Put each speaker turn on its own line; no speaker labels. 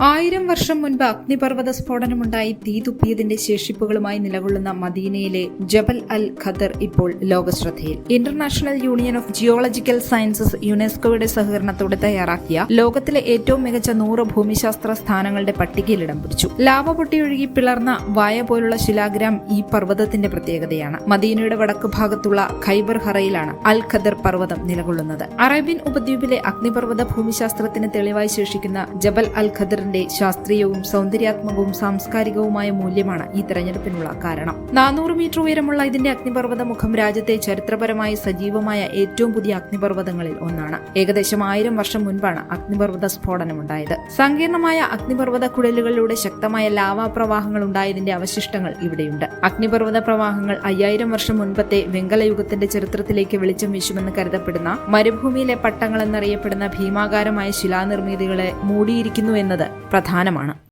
1000 വർഷം മുൻപ് അഗ്നിപർവ്വത സ്ഫോടനമുണ്ടായി തീ തുപ്പിയതിന്റെ ശേഷിപ്പുകളുമായി നിലകൊള്ളുന്ന മദീനയിലെ ജബൽ അൽ ഖദർ ഇപ്പോൾ ലോകശ്രദ്ധയിൽ. International Union of Geological Sciences യുനെസ്കോയുടെ സഹകരണത്തോടെ തയ്യാറാക്കിയ ലോകത്തിലെ ഏറ്റവും മികച്ച 100 ഭൂമിശാസ്ത്ര സ്ഥാനങ്ങളുടെ പട്ടികയിൽ ഇടം പിടിച്ചു. ലാവ പൊട്ടിയൊഴുകി പിളർന്ന വായ പോലുള്ള ശിലാഗ്രാം ഈ പർവ്വതത്തിന്റെ പ്രത്യേകതയാണ്. മദീനയുടെ വടക്ക് ഭാഗത്തുള്ള ഖൈബർ ഹറയിലാണ് അൽ ഖദർ പർവ്വതം നിലകൊള്ളുന്നത്. അറേബ്യൻ ഉപദ്വീപിലെ അഗ്നിപർവ്വത ഭൂമിശാസ്ത്രത്തിന് തെളിവായി ശേഷിക്കുന്ന ജബൽ അൽ ഖദർ ശാസ്ത്രീയവും സൗന്ദര്യാത്മകവും സാംസ്കാരികവുമായ മൂല്യമാണ് ഈ തെരഞ്ഞെടുപ്പിനുള്ള കാരണം. 400 മീറ്റർ ഉയരമുള്ള ഇതിന്റെ അഗ്നിപർവ്വത മുഖം രാജ്യത്തെ ചരിത്രപരമായി സജീവമായ ഏറ്റവും പുതിയ അഗ്നിപർവ്വതങ്ങളിൽ ഒന്നാണ്. ഏകദേശം 1000 വർഷം മുൻപാണ് അഗ്നിപർവ്വത സ്ഫോടനമുണ്ടായത്. സങ്കീർണമായ അഗ്നിപർവ്വത കുഴലുകളിലൂടെ ശക്തമായ ലാവാ പ്രവാഹങ്ങൾ ഉണ്ടായതിന്റെ അവശിഷ്ടങ്ങൾ ഇവിടെയുണ്ട്. അഗ്നിപർവ്വത പ്രവാഹങ്ങൾ 5000 വർഷം മുൻപത്തെ വെങ്കലയുഗത്തിന്റെ ചരിത്രത്തിലേക്ക് വെളിച്ചം വീശുമെന്ന് കരുതപ്പെടുന്ന മരുഭൂമിയിലെ പട്ടങ്ങൾ എന്നറിയപ്പെടുന്ന ഭീമാകാരമായ ശിലാനിർമ്മിതികളെ മൂടിയിരിക്കുന്നു എന്നത് പ്രധാനമാണ്.